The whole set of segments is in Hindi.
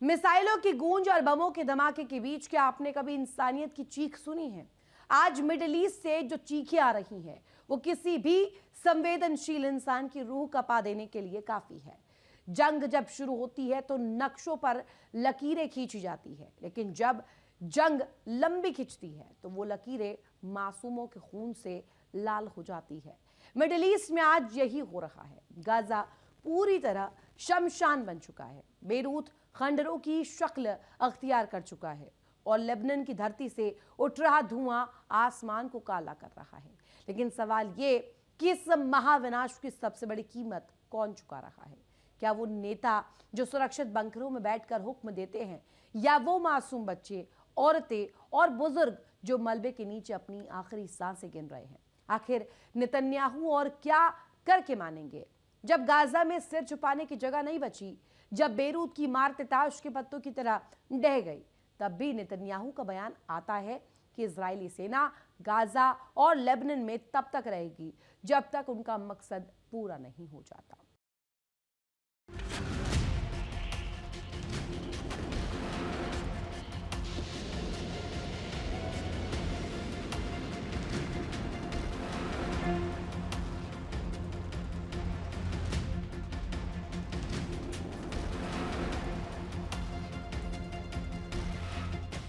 मिसाइलों की गूंज और बमों के धमाके के बीच क्या आपने कभी इंसानियत की चीख सुनी है? आज मिडिल ईस्ट से जो चीखें आ रही हैं वो किसी भी संवेदनशील इंसान की रूह कपा देने के लिए काफी है। जंग जब शुरू होती है तो नक्शों पर लकीरें खींची जाती है, लेकिन जब जंग लंबी खिंचती है तो वो लकीरें मासूमों के खून से लाल हो जाती है। मिडिल ईस्ट में आज यही हो रहा है। गाजा पूरी तरह शमशान बन चुका है। बेरूत खंडरों की शक्ल अख्तियार कर चुका है और लेबनान की धरती से उठ रहा धुआं आसमान को काला कर रहा है। लेकिन सवाल ये कि इस महाविनाश की सबसे बड़ी कीमत कौन चुका रहा है? क्या वो नेता जो सुरक्षित बंकरों में बैठकर हुक्म देते हैं, या वो मासूम बच्चे, औरतें और बुजुर्ग जो मलबे के नीचे अपनी आखिरी सांसें गिन रहे हैं? आखिर नेतन्याहू और क्या करके मानेंगे? जब गाजा में सिर छुपाने की जगह नहीं बची, जब बेरूत की इमारतें ताश के पत्तों की तरह ढह गई, तब भी नेतन्याहू का बयान आता है कि इजरायली सेना गाजा और लेबनान में तब तक रहेगी जब तक उनका मकसद पूरा नहीं हो जाता।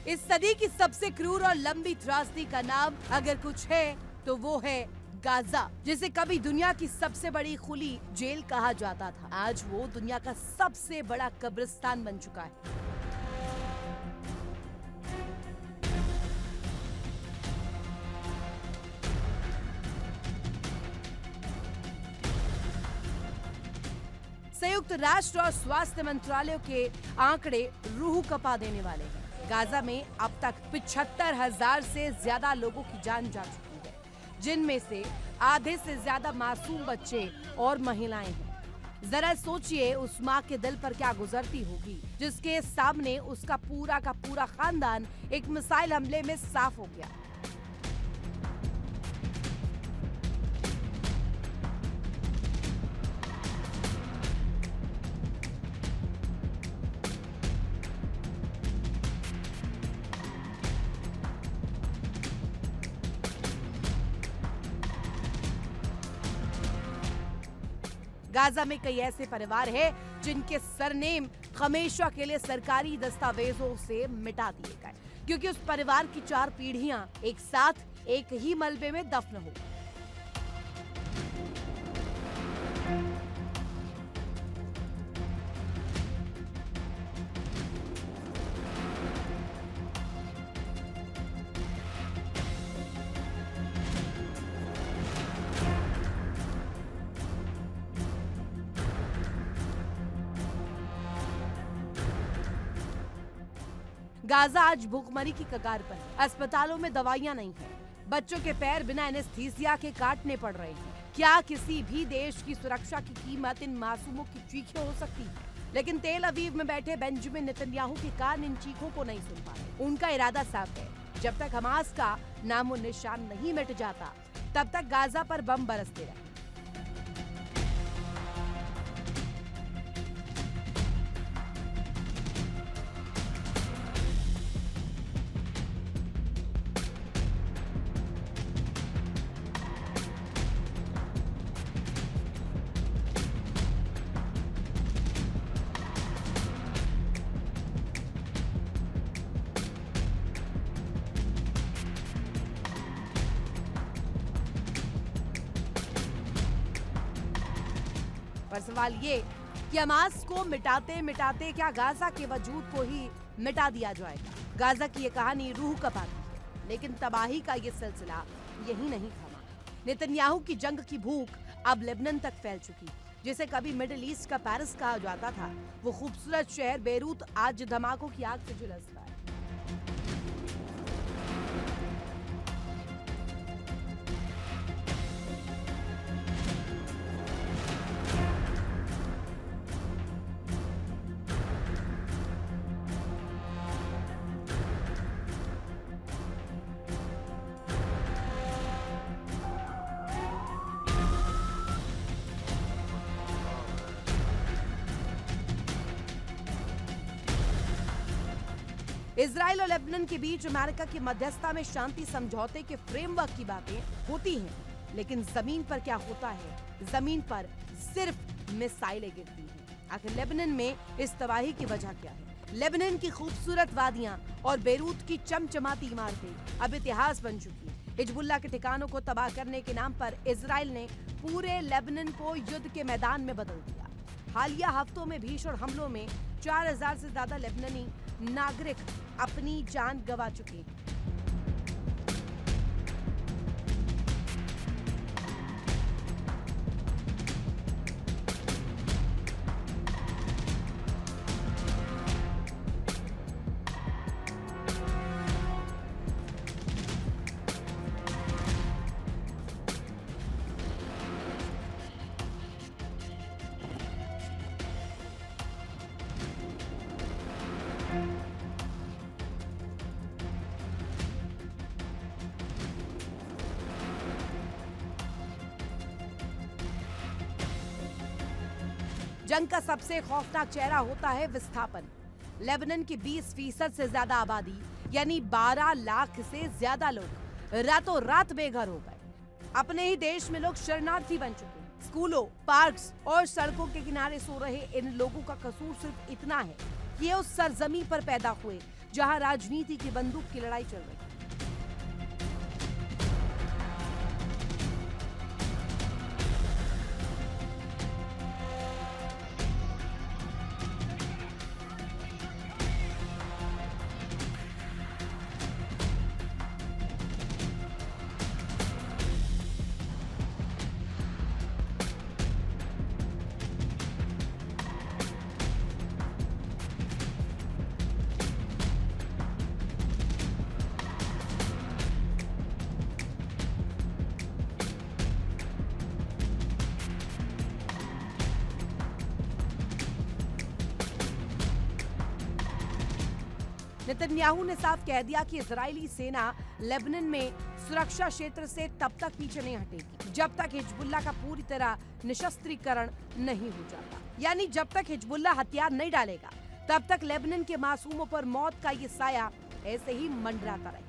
इस सदी की सबसे क्रूर और लंबी त्रासदी का नाम अगर कुछ है तो वो है गाजा, जिसे कभी दुनिया की सबसे बड़ी खुली जेल कहा जाता था। आज वो दुनिया का सबसे बड़ा कब्रिस्तान बन चुका है। संयुक्त राष्ट्र और स्वास्थ्य मंत्रालयों के आंकड़े रूह कपा देने वाले हैं। गाजा में अब तक 75,000 से ज्यादा लोगों की जान जा चुकी है, जिनमें से आधे से ज्यादा मासूम बच्चे और महिलाएं हैं। जरा सोचिए उस माँ के दिल पर क्या गुजरती होगी जिसके सामने उसका पूरा का पूरा खानदान एक मिसाइल हमले में साफ हो गया। गाजा में कई ऐसे परिवार हैं जिनके सरनेम हमेशा के लिए सरकारी दस्तावेजों से मिटा दिए गए, क्योंकि उस परिवार की 4 पीढ़ियां एक साथ एक ही मलबे में दफन हो गई। गाजा आज भूखमरी की कगार पर है। अस्पतालों में दवाइयां नहीं है। बच्चों के पैर बिना एनेस्थीसिया के काटने पड़ रहे हैं। क्या किसी भी देश की सुरक्षा की कीमत इन मासूमों की चीखें हो सकती है? लेकिन तेल अवीव में बैठे बेंजामिन नेतन्याहू के कान इन चीखों को नहीं सुन पा रहे। उनका इरादा साफ है, जब तक हमास का नामो निशान नहीं मिट जाता तब तक गाजा पर बम बरसते रहे। पर सवाल ये कि हमास को मिटाते मिटाते क्या गाजा के वजूद को ही मिटा दिया जाएगा? गाजा की ये कहानी रूह कपाती है, लेकिन तबाही का ये सिलसिला यही नहीं थमा। नेतन्याहू की जंग की भूख अब लेबनान तक फैल चुकी, जिसे कभी मिडिल ईस्ट का पेरिस कहा जाता था। वो खूबसूरत शहर बेरूत आज धमाकों की आग से झुलसता है। इजराइल और लेबनान के बीच अमेरिका की मध्यस्थता में शांति समझौते के फ्रेमवर्क की बातें होती हैं, लेकिन जमीन पर क्या होता है? जमीन पर सिर्फ मिसाइलें गिरती हैं। आखिर लेबनान में इस तबाही की वजह क्या है? लेबनान की खूबसूरत वादियां और बेरूत की चमचमाती इमारतें अब इतिहास बन चुकी हैं। हिजबुल्लाह के ठिकानों को तबाह करने के नाम पर इजराइल ने पूरे लेबनान को युद्ध के मैदान में बदल दिया। हालिया हफ्तों में भीषण हमलों में 4000 से ज्यादा लेबनानी नागरिक अपनी जान गंवा चुके हैं। जंग का सबसे खौफनाक चेहरा होता है विस्थापन। लेबनान की 20% से ज्यादा आबादी यानी 12 लाख से ज्यादा लोग रातों रात बेघर हो गए। अपने ही देश में लोग शरणार्थी बन चुके हैं। स्कूलों, पार्क्स और सड़कों के किनारे सो रहे इन लोगों का कसूर सिर्फ इतना है कि ये उस सरजमी पर पैदा हुए जहां राजनीति की बंदूक की लड़ाई चल रही है। नेतन्याहू ने साफ कह दिया कि इजरायली सेना लेबनान में सुरक्षा क्षेत्र से तब तक पीछे नहीं हटेगी जब तक हिजबुल्लाह का पूरी तरह निशस्त्रीकरण नहीं हो जाता। यानी जब तक हिजबुल्लाह हथियार नहीं डालेगा तब तक लेबनान के मासूमों पर मौत का ये साया ऐसे ही मंडराता रहेगा।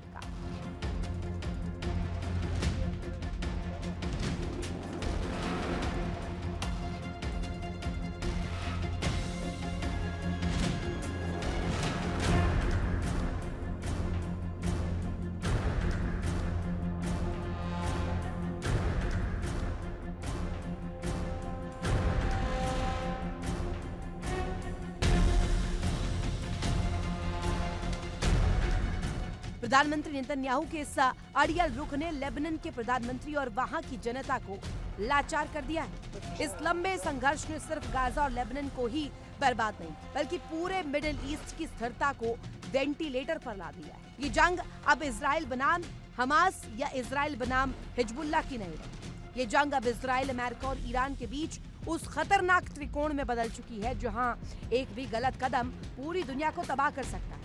प्रधानमंत्री नेतन्याहू के इस अड़ियल रुख ने लेबनान के प्रधानमंत्री और वहां की जनता को लाचार कर दिया है। इस लंबे संघर्ष ने सिर्फ गाजा और लेबनान को ही बर्बाद नहीं बल्कि पूरे मिडिल ईस्ट की स्थिरता को वेंटिलेटर पर ला दिया है। ये जंग अब इजराइल बनाम हमास या इजराइल बनाम हिजबुल्लाह की नहीं रही। ये जंग अब इजराइल, अमेरिका और ईरान के बीच उस खतरनाक त्रिकोण में बदल चुकी है जहां एक भी गलत कदम पूरी दुनिया को तबाह कर सकता है।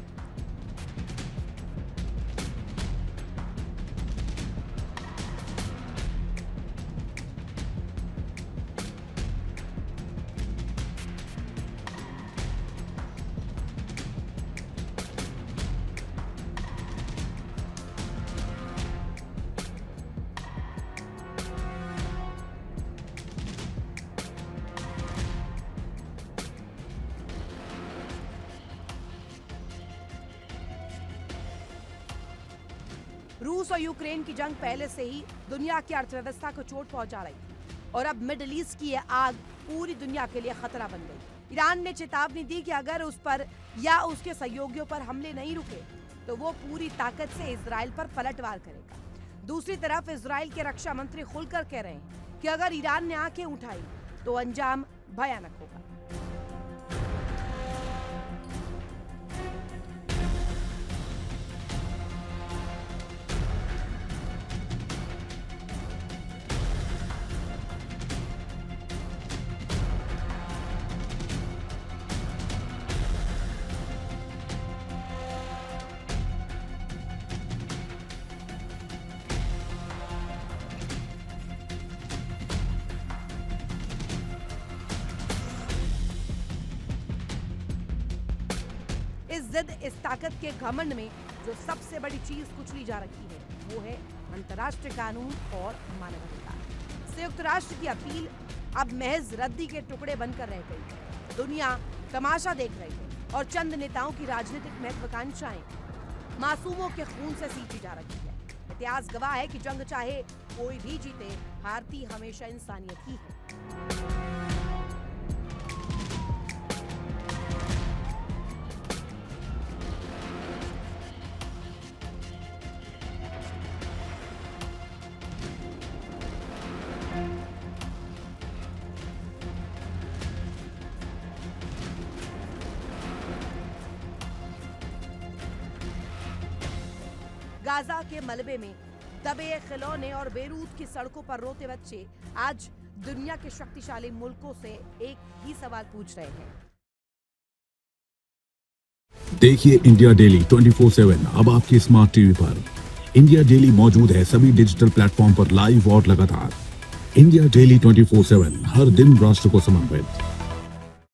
रूस और यूक्रेन की जंग पहले से ही दुनिया की अर्थव्यवस्था को चोट पहुंचा रही थी और अब मिडिल ईस्ट की यह आग पूरी दुनिया के लिए खतरा बन गई। ईरान ने चेतावनी दी कि अगर उस पर या उसके सहयोगियों पर हमले नहीं रुके तो वो पूरी ताकत से इजराइल पर पलटवार करेगा। दूसरी तरफ इजराइल के रक्षा मंत्री खुलकर कह रहे हैं कि अगर ईरान ने आंखें उठाई तो अंजाम भयानक होगा। इस जिद, इस ताकत के घमंड में जो सबसे बड़ी चीज कुचली जा रही है वो है अंतर्राष्ट्रीय कानून और मानवाधिकार। संयुक्त राष्ट्र की अपील अब महज रद्दी के टुकड़े बनकर रह गई है। दुनिया तमाशा देख रही है और चंद नेताओं की राजनीतिक महत्वाकांक्षाएं मासूमों के खून से सींची जा रही है। इतिहास गवाह है कि जंग चाहे कोई भी जीते, हारती हमेशा इंसानियत ही है। गाजा के मलबे में दबे खिलौने और बेरूत की सड़कों पर रोते बच्चे आज दुनिया के शक्तिशाली मुल्कों से एक ही सवाल पूछ रहे हैं। देखिए इंडिया डेली 24/7 अब आपके स्मार्ट टीवी पर। इंडिया डेली मौजूद है सभी डिजिटल प्लेटफॉर्म पर लाइव और लगातार। इंडिया डेली 24/7 हर दिन राष्ट्र को समर्पित।